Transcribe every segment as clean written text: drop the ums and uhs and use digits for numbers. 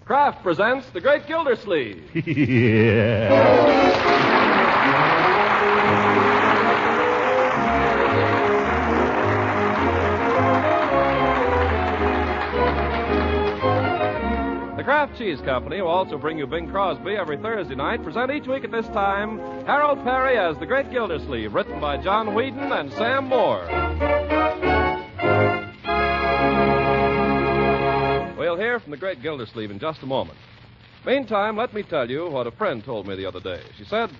Kraft presents The Great Gildersleeve. The Kraft Cheese Company will also bring you Bing Crosby every Thursday night. Present each week at this time Harold Perry as The Great Gildersleeve, written by John Whedon and Sam Moore. We'll hear from The Great Gildersleeve in just a moment. Meantime, let me tell you what a friend told me the other day. She said,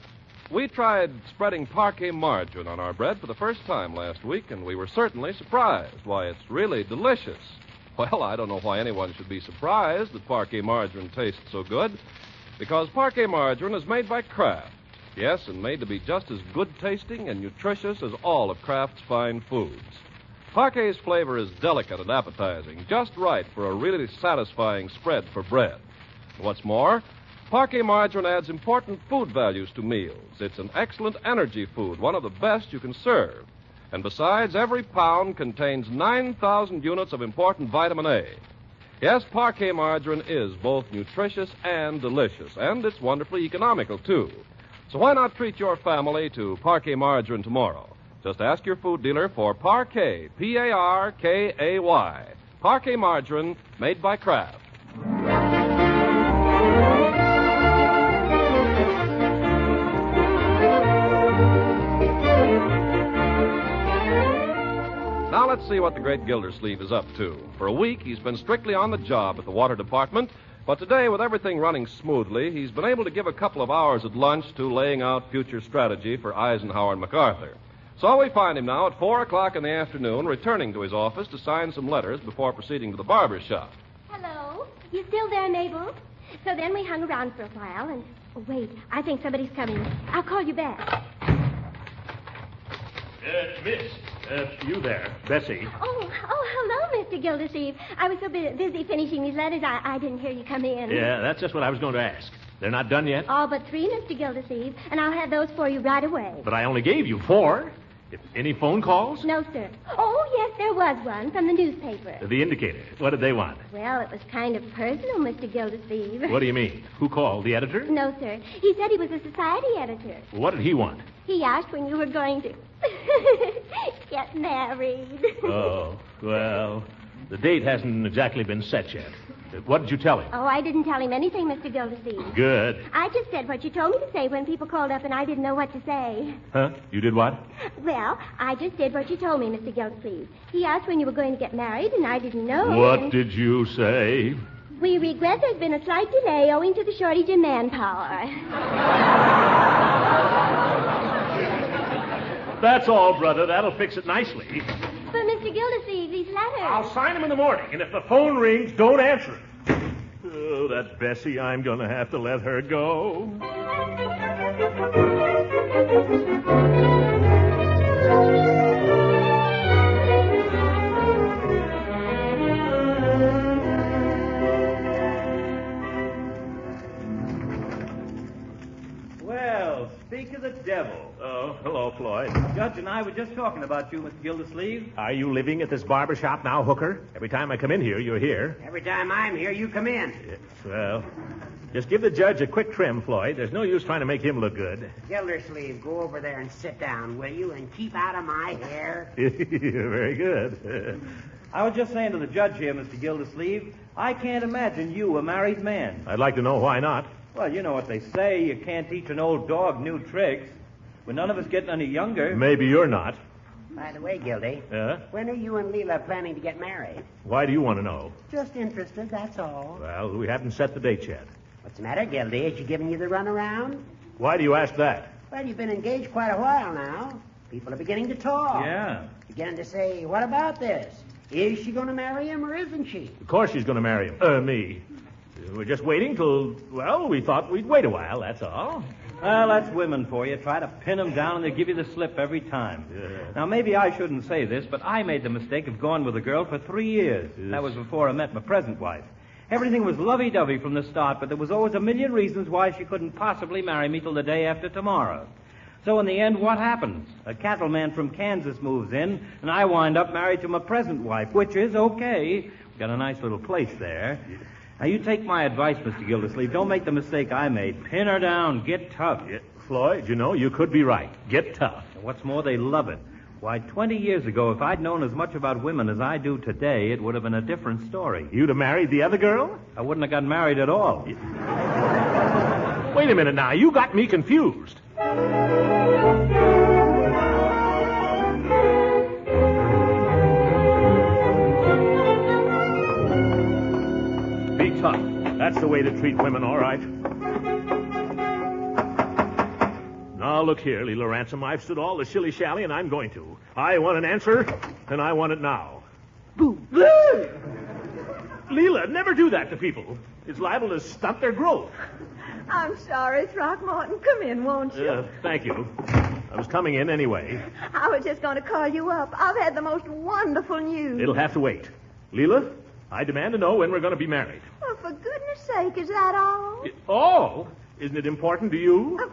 "We tried spreading parquet margarine on our bread for the first time last week, and we were certainly surprised. Why, it's really delicious." Well, I don't know why anyone should be surprised that parquet margarine tastes so good, because parquet margarine is made by Kraft. Yes, and made to be just as good-tasting and nutritious as all of Kraft's fine foods. Parquet's flavor is delicate and appetizing, just right for a really satisfying spread for bread. What's more, parquet margarine adds important food values to meals. It's an excellent energy food, one of the best you can serve. And besides, every pound contains 9,000 units of important vitamin A. Yes, parquet margarine is both nutritious and delicious, and it's wonderfully economical, too. So why not treat your family to parquet margarine tomorrow? Just ask your food dealer for Parquet, P-A-R-K-A-Y. Parquet margarine made by Kraft. Now let's see what the Great Gildersleeve is up to. For a week, he's been strictly on the job at the water department, but today, with everything running smoothly, he's been able to give a couple of hours at lunch to laying out future strategy for Eisenhower and MacArthur. So we find him now at 4 o'clock in the afternoon, returning to his office to sign some letters before proceeding to the barber's shop. Hello? You still there, Mabel? So then we hung around for a while, and... Oh, wait, I think somebody's coming. I'll call you back. Miss, you there, Bessie. Oh, hello, Mr. Gildersleeve. I was so busy finishing these letters, I didn't hear you come in. Yeah, that's just what I was going to ask. They're not done yet? All but 3, Mr. Gildersleeve, and I'll have those for you right away. But I only gave you 4. Any phone calls? No, sir. Oh, yes, there was one from the newspaper. The Indicator. What did they want? Well, it was kind of personal, Mr. Gildersleeve. What do you mean? Who called? The editor? No, sir. He said he was a society editor. What did he want? He asked when you were going to get married. Oh, well, the date hasn't exactly been set yet. What did you tell him? Oh, I didn't tell him anything, Mr. Gildersleeve. Good. I just said what you told me to say when people called up and I didn't know what to say. Huh? You did what? Well, I just did what you told me, Mr. Gildersleeve. He asked when you were going to get married, and I didn't know. What did you say? We regret there's been a slight delay owing to the shortage in manpower. That's all, brother. That'll fix it nicely. But, Mr. Gildersleeve, these letters... I'll sign them in the morning, and if the phone rings, don't answer it. Oh, that Bessie, I'm going to have to let her go. Well, speak of the devil. Oh, hello, Floyd. Judge and I were just talking about you, Mr. Gildersleeve. Are you living at this barber shop now, Hooker? Every time I come in here, you're here. Every time I'm here, you come in. Yes, well, just give the judge a quick trim, Floyd. There's no use trying to make him look good. Gildersleeve, go over there and sit down, will you? And keep out of my hair. Very good. I was just saying to the judge here, Mr. Gildersleeve, I can't imagine you a married man. I'd like to know why not. Well, you know what they say. You can't teach an old dog new tricks. But none of us getting any younger. Maybe you're not. By the way, Gildy, Yeah? when are you and Leila planning to get married? Why do you want to know? Just interested, that's all. Well, we haven't set the date yet. What's the matter, Gildy? Is she giving you the runaround? Why do you ask that? Well, you've been engaged quite a while now. People are beginning to talk. Yeah. Beginning to say, what about this? Is she going to marry him or isn't she? Of course she's going to marry him. Me. We're just waiting till, well, we thought we'd wait a while, that's all. Well, that's women for you. Try to pin them down and they give you the slip every time. Yeah. Now, maybe I shouldn't say this, but I made the mistake of going with a girl for 3 years. Yes. That was before I met my present wife. Everything was lovey-dovey from the start, but there was always a million reasons why she couldn't possibly marry me till the day after tomorrow. So in the end, what happens? A cattleman from Kansas moves in, and I wind up married to my present wife, which is okay. We've got a nice little place there. Now, you take my advice, Mr. Gildersleeve. Don't make the mistake I made. Pin her down. Get tough. Yeah, Floyd, you could be right. Get tough. And what's more, they love it. Why, 20 years ago, if I'd known as much about women as I do today, it would have been a different story. You'd have married the other girl? I wouldn't have got married at all. Wait a minute now. You got me confused. Be tough. That's the way to treat women, all right. Now, look here, Leela Ransom. I've stood all the shilly-shally, and I'm going to. I want an answer, and I want it now. Boo. Leela, never do that to people. It's liable to stunt their growth. I'm sorry, Throckmorton. Come in, won't you? Thank you. I was coming in anyway. I was just going to call you up. I've had the most wonderful news. It'll have to wait. Leela, I demand to know when we're going to be married. Oh, for goodness sake, is that all? Oh? Isn't it important to you? Of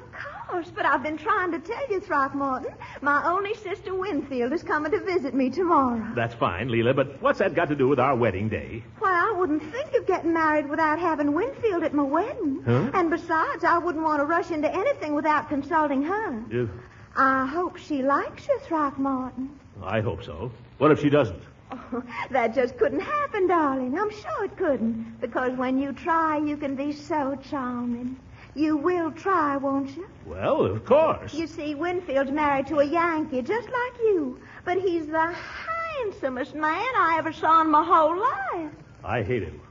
course, but I've been trying to tell you, Throckmorton. My only sister Winfield is coming to visit me tomorrow. That's fine, Leela, but what's that got to do with our wedding day? Why, I wouldn't think of getting married without having Winfield at my wedding. Huh? And besides, I wouldn't want to rush into anything without consulting her. I hope she likes you, Throckmorton. I hope so. What if she doesn't? Oh, that just couldn't happen, darling. I'm sure it couldn't. Because when you try, you can be so charming. You will try, won't you? Well, of course. You see, Winfield's married to a Yankee, just like you. But he's the handsomest man I ever saw in my whole life. I hate him.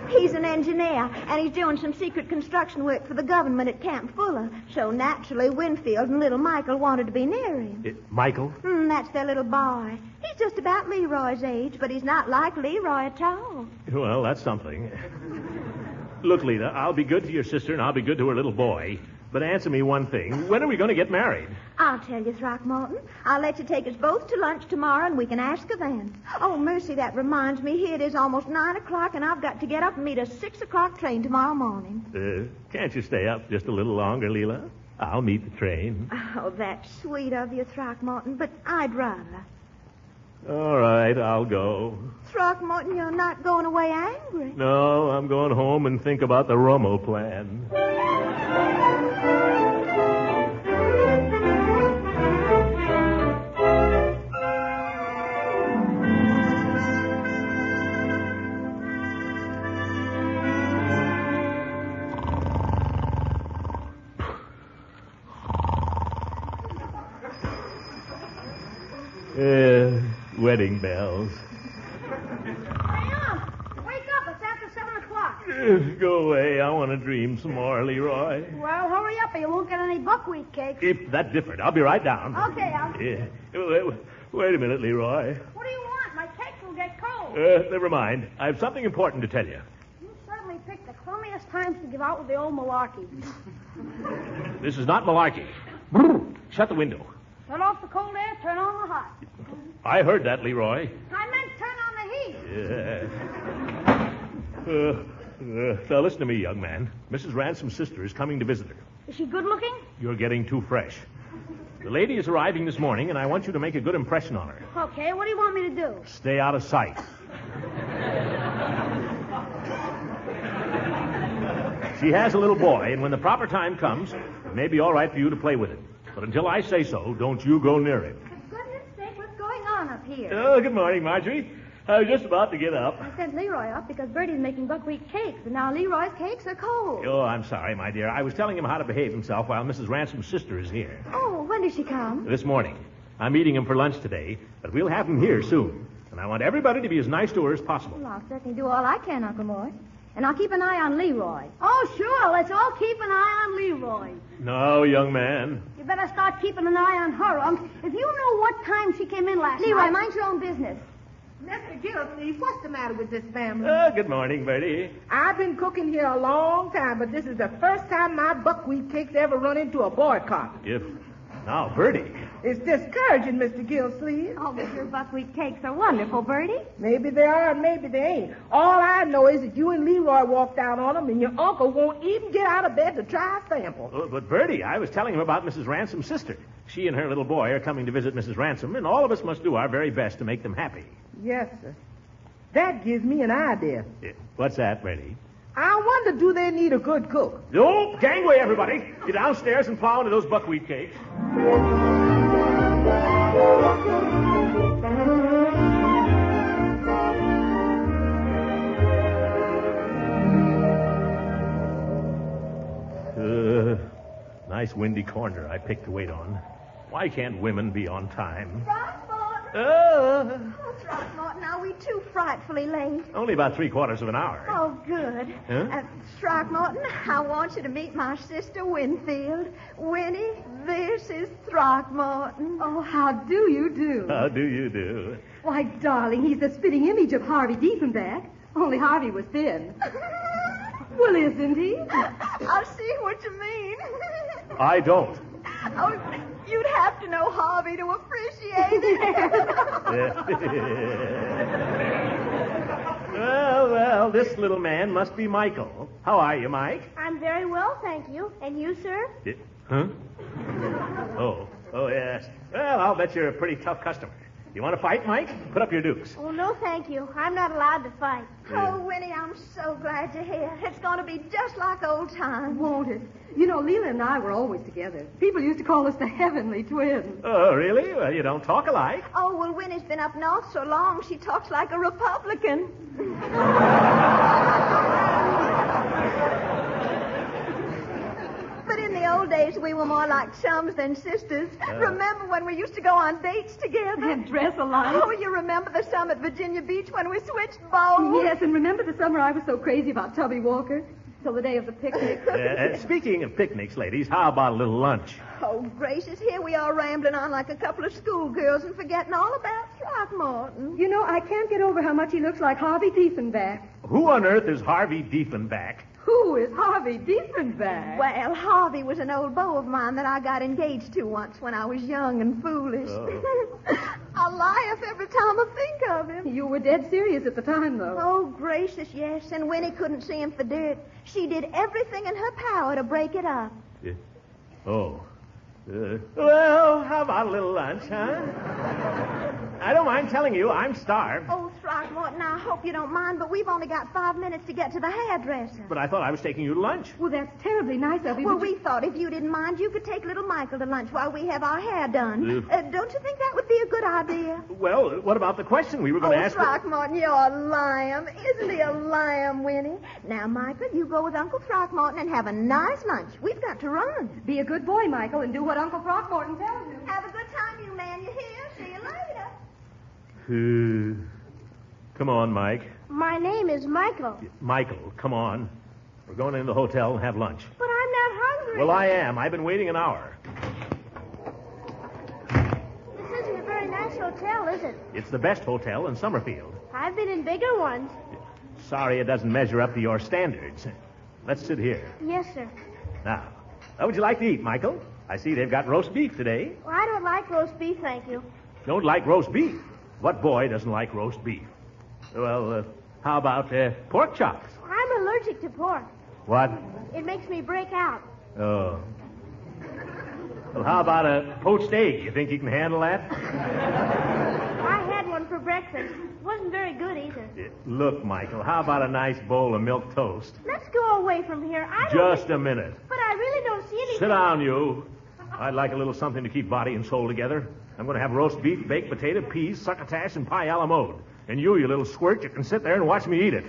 He's an engineer, and he's doing some secret construction work for the government at Camp Fuller. So naturally, Winfield and little Michael wanted to be near him. Michael? That's their little boy. He's just about Leroy's age, but he's not like Leroy at all. Well, that's something. Look, Lita, I'll be good to your sister, and I'll be good to her little boy. But answer me one thing. When are we going to get married? I'll tell you, Throckmorton. I'll let you take us both to lunch tomorrow, and we can ask her then. Oh, mercy, that reminds me. Here it is almost 9 o'clock, and I've got to get up and meet a 6 o'clock train tomorrow morning. Can't you stay up just a little longer, Leela? I'll meet the train. Oh, that's sweet of you, Throckmorton, but I'd rather. All right, I'll go. Throckmorton, you're not going away angry. No, I'm going home and think about the Romo plan. Wedding bells. Hey, wake up. It's after 7 o'clock. Go away. I want to dream some more, Leroy. Well, hurry up or you won't get any buckwheat cakes. If that's different, I'll be right down. Okay, I'll... Yeah. Wait a minute, Leroy. What do you want? My cakes will get cold. Never mind. I have something important to tell you. You certainly picked the crummiest times to give out with the old malarkey. This is not malarkey. Shut the window. Turn off the cold air, turn on the hot. I heard that, Leroy. I meant turn on the heat. Yeah. Now, listen to me, young man. Mrs. Ransom's sister is coming to visit her. Is she good looking? You're getting too fresh. The lady is arriving this morning, and I want you to make a good impression on her. Okay, what do you want me to do? Stay out of sight. She has a little boy, and when the proper time comes, it may be all right for you to play with him. But until I say so, don't you go near him. For goodness sake, what's going on up here? Oh, good morning, Marjorie. I was just about to get up. I sent Leroy up because Bertie's making buckwheat cakes, and now Leroy's cakes are cold. Oh, I'm sorry, my dear. I was telling him how to behave himself while Mrs. Ransom's sister is here. Oh, when does she come? This morning. I'm meeting him for lunch today, but we'll have him here soon. And I want everybody to be as nice to her as possible. Well, I'll certainly do all I can, Uncle Mort. And I'll keep an eye on Leroy. Oh, sure. Let's all keep an eye on Leroy. No, young man. You better start keeping an eye on her, If you know what time she came in last night... Leroy, mind your own business. Mr. Gildersleeve, what's the matter with this family? Good morning, Bertie. I've been cooking here a long time, but this is the first time my buckwheat cakes ever run into a boycott. Now, Bertie. It's discouraging, Mr. Gildersleeve. Oh, but your buckwheat cakes are wonderful, Bertie. Maybe they are and maybe they ain't. All I know is that you and Leroy walked out on them, and your uncle won't even get out of bed to try a sample. But, Bertie, I was telling him about Mrs. Ransom's sister. She and her little boy are coming to visit Mrs. Ransom, and all of us must do our very best to make them happy. Yes, sir. That gives me an idea. What's that, Brady? I wonder, do they need a good cook? No, gangway, everybody. Get downstairs and plow into those buckwheat cakes. Nice windy corner I picked to wait on. Why can't women be on time? Throckmorton! Throckmorton, are we too frightfully late? Only about 3/4 of an hour. Oh, good. Huh? Throckmorton, I want you to meet my sister Winfield. Winnie, this is Throckmorton. Oh, how do you do? How do you do? Why, darling, he's the spitting image of Harvey Diefenbach. Only Harvey was thin. Well, isn't he? I see what you mean. I don't. Oh, you'd have to know Harvey to appreciate it. Well, this little man must be Michael. How are you, Mike? I'm very well, thank you. And you, sir? Huh? Oh, yes. Well, I'll bet you're a pretty tough customer. You want to fight, Mike? Put up your dukes. Oh, no, thank you. I'm not allowed to fight. Oh, Winnie, I'm so glad you're here. It's going to be just like old times. Won't it? You know, Leila and I were always together. People used to call us the heavenly twins. Oh, really? Well, you don't talk alike. Oh, well, Winnie's been up north so long, she talks like a Republican. But in the old days, we were more like chums than sisters. Remember when we used to go on dates together? And dress alike. Oh, you remember the summer at Virginia Beach when we switched bows? Yes, and remember the summer I was so crazy about Tubby Walker? Till the day of the picnic. Speaking of picnics, ladies, how about a little lunch? Oh, gracious, here we are rambling on like a couple of schoolgirls and forgetting all about Throckmorton. You know, I can't get over how much he looks like Harvey Diefenbach. Who on earth is Harvey Diefenbach? Who is Harvey Diefenbach? Well, Harvey was an old beau of mine that I got engaged to once when I was young and foolish. Oh. I laugh every time I think of him. You were dead serious at the time, though. Oh, gracious, yes. And Winnie couldn't see him for dirt. She did everything in her power to break it up. Oh. Well, how about a little lunch, huh? I don't mind telling you, I'm starved. Oh, Throckmorton, I hope you don't mind, but we've only got 5 minutes to get to the hairdresser. But I thought I was taking you to lunch. Well, that's terribly nice of you. Well, we thought if you didn't mind, you could take little Michael to lunch while we have our hair done. Don't you think that would be a good idea? Well, what about the question we were going to ask? Throckmorton, you're a lamb. Isn't he a lamb, Winnie? Now, Michael, you go with Uncle Throckmorton and have a nice lunch. We've got to run. Be a good boy, Michael, and do what Uncle Throckmorton tells you. Have a good time, you man. You hear? See you later. Come on, Mike. My name is Michael. Michael, come on. We're going in the hotel and have lunch. But I'm not hungry. Well, I am. I've been waiting an hour. This isn't a very nice hotel, is it? It's the best hotel in Summerfield. I've been in bigger ones. Sorry it doesn't measure up to your standards. Let's sit here. Yes, sir. Now, what would you like to eat, Michael? I see they've got roast beef today. Well, I don't like roast beef, thank you. Don't like roast beef? What boy doesn't like roast beef? Well, how about pork chops? I'm allergic to pork. What? It makes me break out. Oh. Well, how about a poached egg? You think you can handle that? I had one for breakfast. It wasn't very good either. Look, Michael, how about a nice bowl of milk toast? Let's go away from here. I don't Just a minute. But I really don't see anything. Sit down, you. I'd like a little something to keep body and soul together. I'm going to have roast beef, baked potato, peas, succotash, and pie a la mode. And you little squirt, you can sit there and watch me eat it.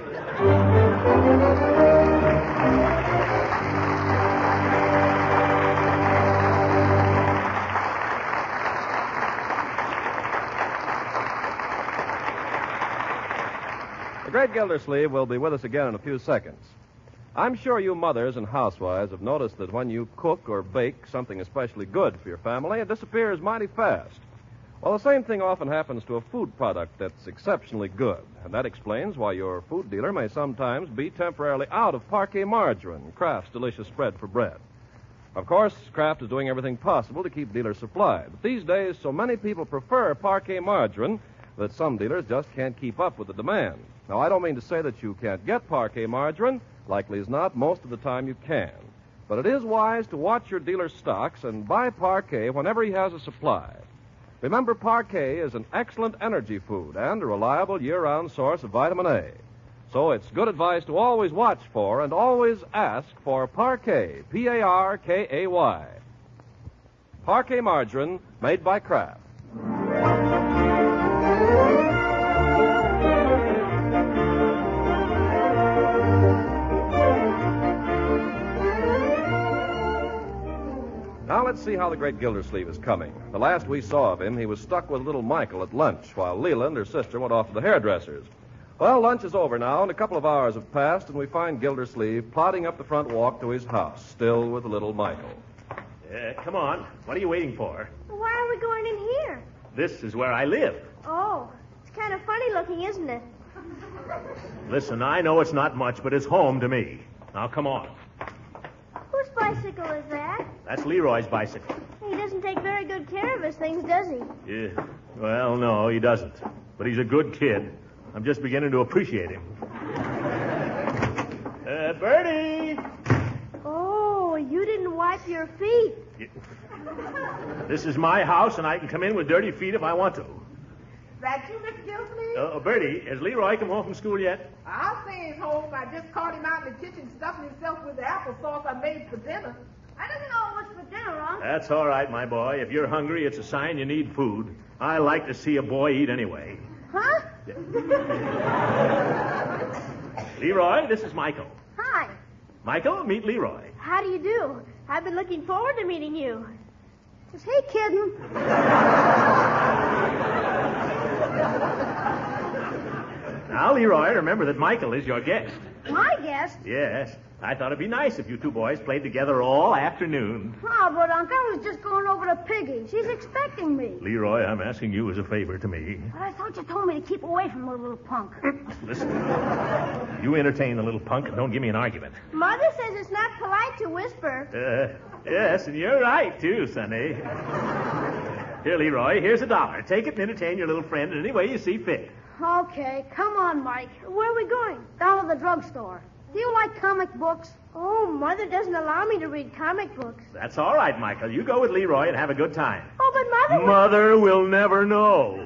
The great Gildersleeve will be with us again in a few seconds. I'm sure you mothers and housewives have noticed that when you cook or bake something especially good for your family, it disappears mighty fast. Well, the same thing often happens to a food product that's exceptionally good, and that explains why your food dealer may sometimes be temporarily out of Parquet margarine, Kraft's delicious spread for bread. Of course, Kraft is doing everything possible to keep dealers supplied, but these days so many people prefer Parquet margarine that some dealers just can't keep up with the demand. Now, I don't mean to say that you can't get Parquet margarine. Likely as not, most of the time you can. But it is wise to watch your dealer's stocks and buy Parquet whenever he has a supply. Remember, Parquet is an excellent energy food and a reliable year-round source of vitamin A. So it's good advice to always watch for and always ask for Parquet, P-A-R-K-A-Y. Parquet margarine made by Kraft. Now let's see how the great Gildersleeve is coming. The last we saw of him, he was stuck with little Michael at lunch while Leland, her sister, went off to the hairdresser's. Well, lunch is over now, and a couple of hours have passed, and we find Gildersleeve plodding up the front walk to his house, still with little Michael. Come on. What are you waiting for? Why are we going in here? This is where I live. Oh, it's kind of funny looking, isn't it? Listen, I know it's not much, but it's home to me. Now, come on. Whose bicycle is that? That's Leroy's bicycle. He doesn't take very good care of his things, does he? Yeah. Well, no, he doesn't. But he's a good kid. I'm just beginning to appreciate him. Bertie! Oh, you didn't wipe your feet. This is my house, and I can come in with dirty feet if I want to. That you, Mr. Gildersleeve? Bertie, has Leroy come home from school yet? I'll say he's home. I just caught him out in the kitchen stuffing himself with the applesauce I made for dinner. I didn't know it was for dinner, Unc. That's all right, my boy. If you're hungry, it's a sign you need food. I like to see a boy eat anyway. Huh? Leroy, this is Michael. Hi. Michael, meet Leroy. How do you do? I've been looking forward to meeting you. Is he kidding? Now, Leroy, remember that Michael is your guest. My guest? Yes. I thought it'd be nice if you two boys played together all afternoon. Oh, but Unc, I was just going over to Piggy. She's expecting me. Leroy, I'm asking you as a favor to me. But I thought you told me to keep away from the little punk. Listen, you entertain the little punk and don't give me an argument. Mother says it's not polite to whisper. Yes, and you're right, too, Sonny. Here, Leroy, here's $1. Take it and entertain your little friend in any way you see fit. Okay, come on, Mike. Where are we going? Down to the drugstore. Do you like comic books? Oh, Mother doesn't allow me to read comic books. That's all right, Michael. You go with Leroy and have a good time. Oh, but Mother... Mother will never know.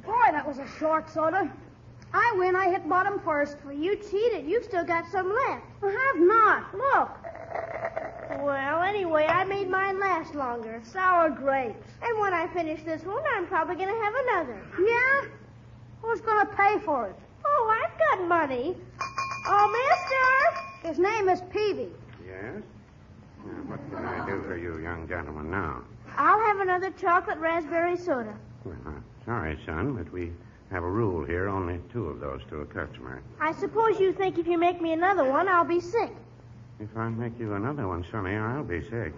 Boy, that was a short soda. I win. I hit bottom first. Well, you cheated. You've still got some left. I have not. Look. Well, anyway, I made mine last longer. Sour grapes. And when I finish this one, I'm probably going to have another. Yeah? Who's going to pay for it? Oh, I've got money. Oh, mister! His name is Peavy. Yes? What can I do for you, young gentleman, now? I'll have another chocolate raspberry soda. Well, sorry, son, but we have a rule here, only 2 of those to a customer. I suppose you think if you make me another one, I'll be sick. If I make you another one, Sonny, I'll be sick.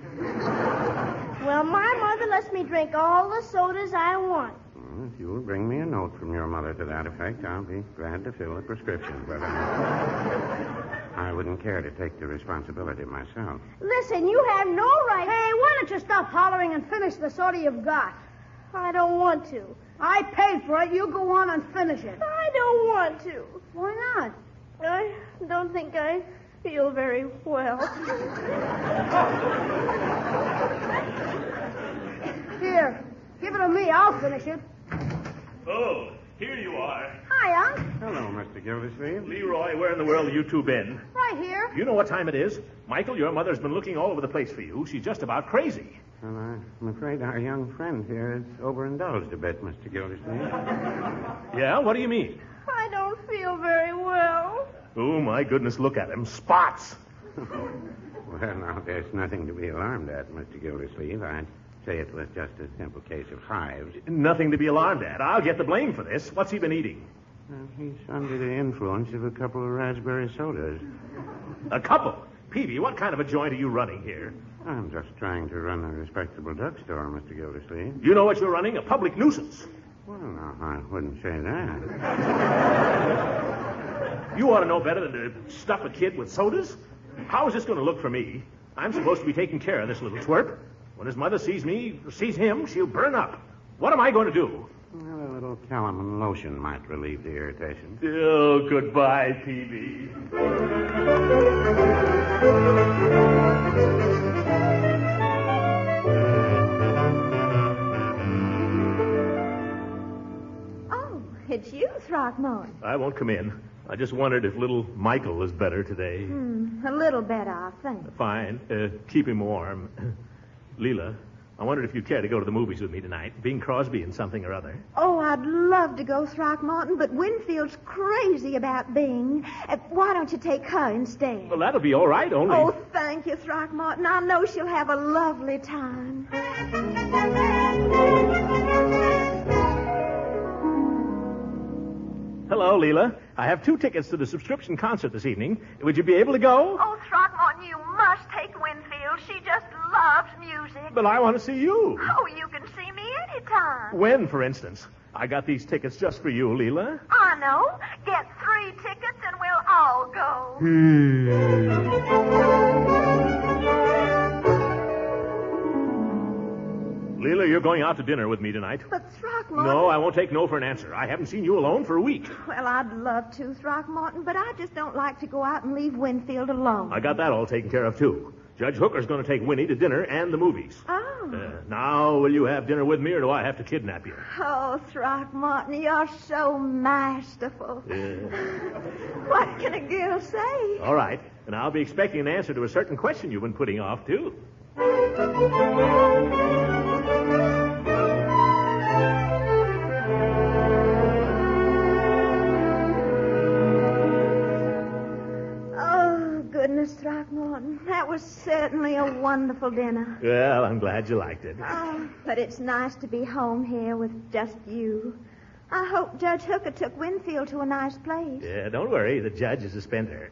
Well, my mother lets me drink all the sodas I want. Well, if you'll bring me a note from your mother to that effect, I'll be glad to fill the prescription. But I wouldn't care to take the responsibility myself. Listen, you have no right... Hey, why don't you stop hollering and finish the soda you've got? I don't want to. I paid for it. You go on and finish it. I don't want to. Why not? I don't think I feel very well. Here, give it to me. I'll finish it. Oh, here you are. Hi, Unc. Hello, Mr. Gildersleeve. Leroy, where in the world have you two been? Right here. You know what time it is? Michael, your mother's been looking all over the place for you. She's just about crazy. Well, I'm afraid our young friend here is overindulged a bit, Mr. Gildersleeve. Yeah? What do you mean? I don't feel very well. Oh, my goodness, look at him. Spots. Well, now, there's nothing to be alarmed at, Mr. Gildersleeve. I'd say it was just a simple case of hives. Nothing to be alarmed at. I'll get the blame for this. What's he been eating? Well, he's under the influence of a couple of raspberry sodas. A couple? Peavy, what kind of a joint are you running here? I'm just trying to run a respectable drugstore, Mr. Gildersleeve. You know what you're running? A public nuisance. Well, no, I wouldn't say that. You ought to know better than to stuff a kid with sodas. How is this going to look for me? I'm supposed to be taking care of this little twerp. When his mother sees him, she'll burn up. What am I going to do? Well, little calamine lotion might relieve the irritation. Oh, goodbye, Peavy. Oh, it's you, Throckmorton. I won't come in. I just wondered if little Michael is better today. A little better, I think. Fine. Keep him warm. Leila, I wondered if you'd care to go to the movies with me tonight. Bing Crosby and something or other. Oh, I'd love to go, Throckmorton, but Winfield's crazy about Bing. Why don't you take her instead? Well, that'll be all right, only... Oh, thank you, Throckmorton. I know she'll have a lovely time. Hello, Leila. I have 2 tickets to the subscription concert this evening. Would you be able to go? Oh, Throckmorton, you must take Winfield. She just loves music. But I want to see you. Oh, you can see me anytime. When, for instance? I got these tickets just for you, Leila. I know. Get 3 tickets and we'll all go. Leila, you're going out to dinner with me tonight. But Throckmorton... No, I won't take no for an answer. I haven't seen you alone for a week. Well, I'd love to, Throckmorton, but I just don't like to go out and leave Winfield alone. I got that all taken care of, too. Judge Hooker's going to take Winnie to dinner and the movies. Oh. Now, will you have dinner with me, or do I have to kidnap you? Oh, Throckmorton, you're so masterful. What can a girl say? All right. And I'll be expecting an answer to a certain question you've been putting off, too. Oh, goodness, Throckmorton. That was certainly a wonderful dinner. Well, I'm glad you liked it. Oh, but it's nice to be home here with just you. I hope Judge Hooker took Winfield to a nice place. Yeah, don't worry. The judge is a spender.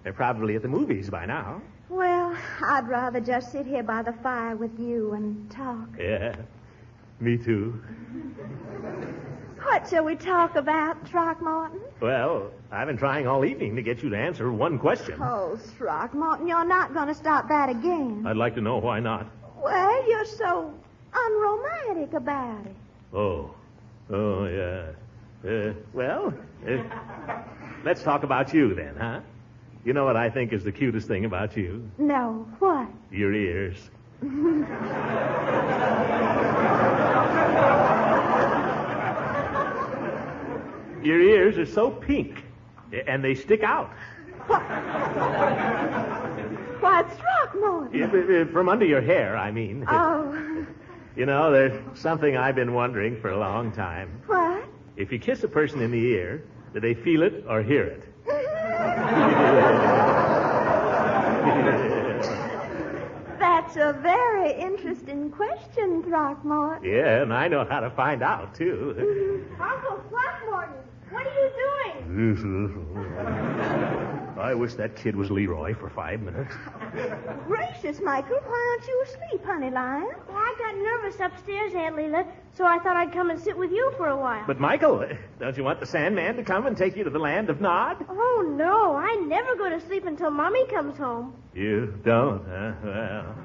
They're probably at the movies by now. Well, I'd rather just sit here by the fire with you and talk. Yeah, me too. What shall we talk about, Throckmorton? Well, I've been trying all evening to get you to answer one question. Oh, Throckmorton, you're not going to stop that again. I'd like to know why not. Well, you're so unromantic about it. Oh, yeah. Let's talk about you then, huh? You know what I think is the cutest thing about you? No, what? Your ears. Your ears are so pink, and they stick out. Why, Throckmorton. From under your hair, I mean. Oh. You know, there's something I've been wondering for a long time. What? If you kiss a person in the ear, do they feel it or hear it? That's a very interesting question, Throckmorton. Yeah, and I know how to find out, too. Uncle Throckmorton, what are you doing? I wish that kid was Leroy for 5 minutes. Gracious, Michael, why aren't you asleep, honey lion? Well, I got nervous upstairs, Aunt Leila, so I thought I'd come and sit with you for a while. But, Michael, don't you want the Sandman to come and take you to the land of Nod? Oh, no, I never go to sleep until Mommy comes home. You don't, huh? Well,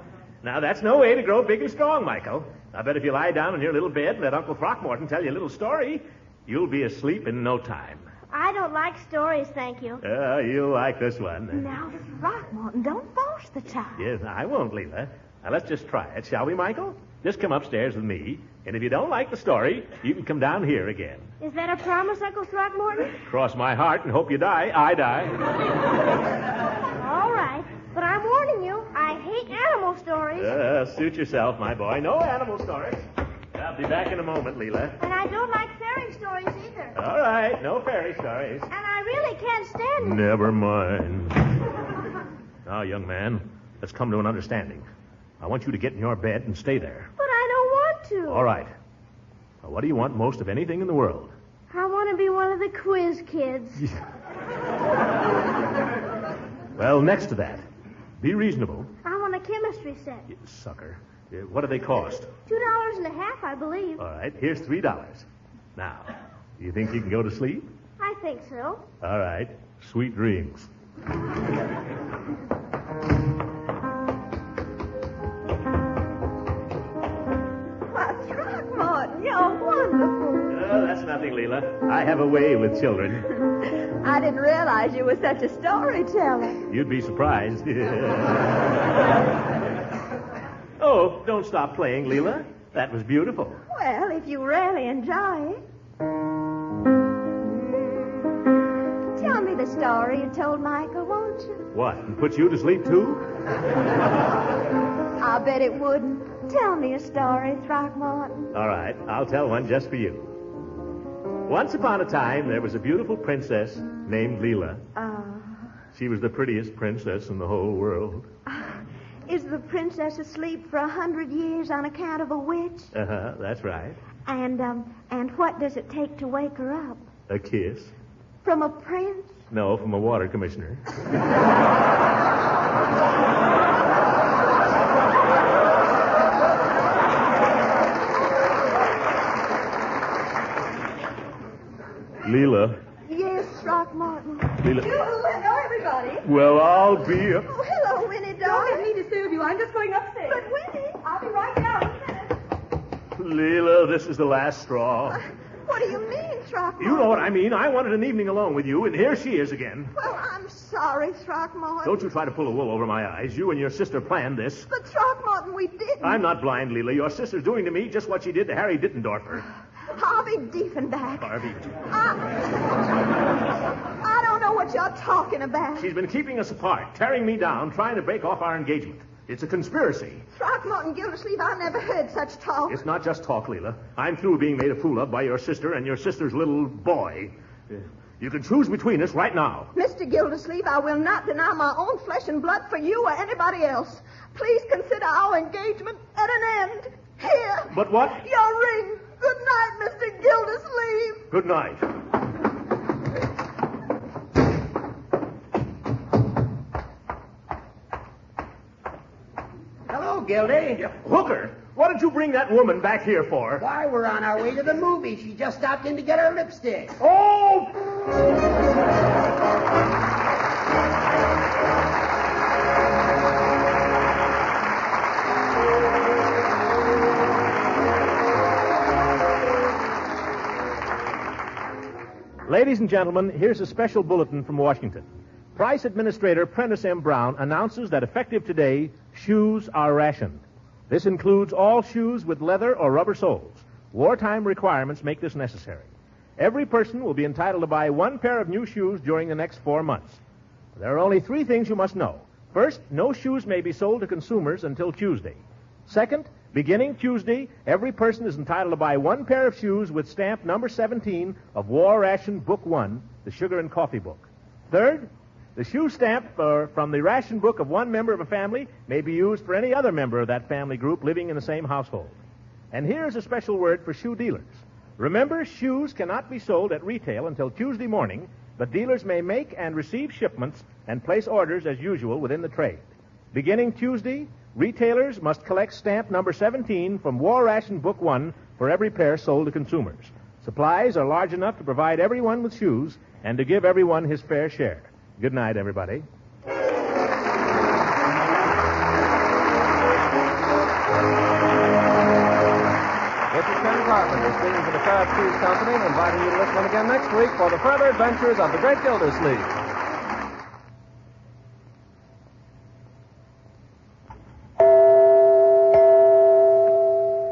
now that's no way to grow big and strong, Michael. I bet if you lie down in your little bed and let Uncle Throckmorton tell you a little story, you'll be asleep in no time. I don't like stories, thank you. You'll like this one. Now, Throckmorton, don't force the child. Yes, I won't, Leila. Now, let's just try it, shall we, Michael? Just come upstairs with me, and if you don't like the story, you can come down here again. Is that a promise, Uncle Throckmorton? Cross my heart and hope you die. I die. All right, but I'm warning you, I hate animal stories. Suit yourself, my boy. No animal stories. I'll be back in a moment, Leila. And I don't like fairy stories either. All right, no fairy stories. And I really can't stand them. Never mind. Now, young man, let's come to an understanding. I want you to get in your bed and stay there. But I don't want to. All right. Now, what do you want most of anything in the world? I want to be one of the quiz kids. Well, next to that, be reasonable. I want a chemistry set. You sucker. What do they cost? $2.50, I believe. All right, here's $3. Now, do you think you can go to sleep? I think so. All right. Sweet dreams. Why, Throckmorton, you're wonderful. nothing, Leela. I have a way with children. I didn't realize you were such a storyteller. You'd be surprised. Oh, don't stop playing, Leela. That was beautiful. Well, if you really enjoy it. Tell me the story you told Michael, won't you? What, and put you to sleep, too? I'll bet it wouldn't. Tell me a story, Throckmorton. All right, I'll tell one just for you. Once upon a time, there was a beautiful princess named Leela. She was the prettiest princess in the whole world. Is the princess asleep for 100 years on account of a witch? Uh-huh, that's right. And what does it take to wake her up? A kiss? From a prince? No, from a water commissioner. Leela. Yes, Throckmorton. Leela. Hello, everybody. Well, I'll be... Oh, hello, Winnie, Don't darling. get me to serve you. I'm just going upstairs. But, Winnie. I'll be right down in a minute. Leela, this is the last straw. What do you mean, Throckmorton? You know what I mean. I wanted an evening alone with you, and here she is again. Well, I'm sorry, Throckmorton. Don't you try to pull the wool over my eyes. You and your sister planned this. But, Throckmorton, we didn't. I'm not blind, Leela. Your sister's doing to me just what she did to Harry Dittendorfer. Harvey Diefenbach. Harvey. I don't know what you're talking about. She's been keeping us apart, tearing me down, trying to break off our engagement. It's a conspiracy. Throckmorton Gildersleeve, I never heard such talk. It's not just talk, Leela. I'm through being made a fool of by your sister and your sister's little boy. You can choose between us right now. Mr. Gildersleeve, I will not deny my own flesh and blood for you or anybody else. Please consider our engagement at an end. Here. But what? Your ring. Good night, Mr. Gildersleeve. Good night. Hello, Gildy. Hooker, what did you bring that woman back here for? Why, we're on our way to the movie. She just stopped in to get her lipstick. Oh! Ladies and gentlemen, here's a special bulletin from Washington. Price Administrator Prentice M. Brown announces that effective today, shoes are rationed. This includes all shoes with leather or rubber soles. Wartime requirements make this necessary. Every person will be entitled to buy one pair of new shoes during the next 4 months. There are only 3 things you must know. First, no shoes may be sold to consumers until Tuesday. Second, beginning Tuesday, every person is entitled to buy one pair of shoes with stamp number 17 of War Ration Book 1, the Sugar and Coffee Book. Third, the shoe stamp from the ration book of one member of a family may be used for any other member of that family group living in the same household. And here's a special word for shoe dealers. Remember, shoes cannot be sold at retail until Tuesday morning, but dealers may make and receive shipments and place orders as usual within the trade. Beginning Tuesday, retailers must collect stamp number 17 from War Ration Book 1 for every pair sold to consumers. Supplies are large enough to provide everyone with shoes and to give everyone his fair share. Good night, everybody. This is Ken Carpenter speaking for the Kraft Shoes Company and inviting you to listen again next week for the further adventures of the Great Gildersleeve.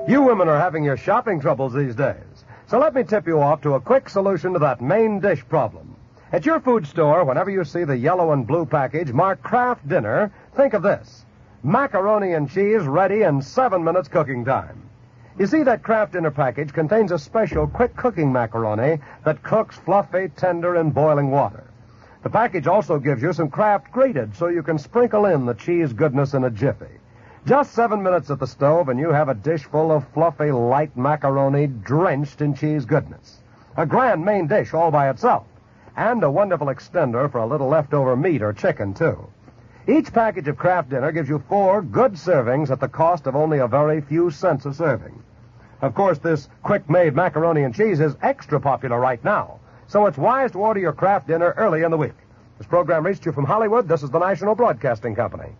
You women are having your shopping troubles these days. So let me tip you off to a quick solution to that main dish problem. At your food store, whenever you see the yellow and blue package marked Kraft Dinner, think of this. Macaroni and cheese ready in 7 minutes cooking time. You see, that Kraft Dinner package contains a special quick cooking macaroni that cooks fluffy, tender, in boiling water. The package also gives you some Kraft grated so you can sprinkle in the cheese goodness in a jiffy. Just 7 minutes at the stove and you have a dish full of fluffy, light macaroni drenched in cheese goodness. A grand main dish all by itself. And a wonderful extender for a little leftover meat or chicken, too. Each package of Kraft Dinner gives you 4 good servings at the cost of only a very few cents a serving. Of course, this quick-made macaroni and cheese is extra popular right now, so it's wise to order your Kraft Dinner early in the week. This program reached you from Hollywood. This is the National Broadcasting Company.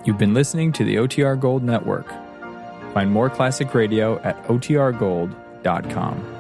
You've been listening to the OTR Gold Network. Find more classic radio at otrgold.com.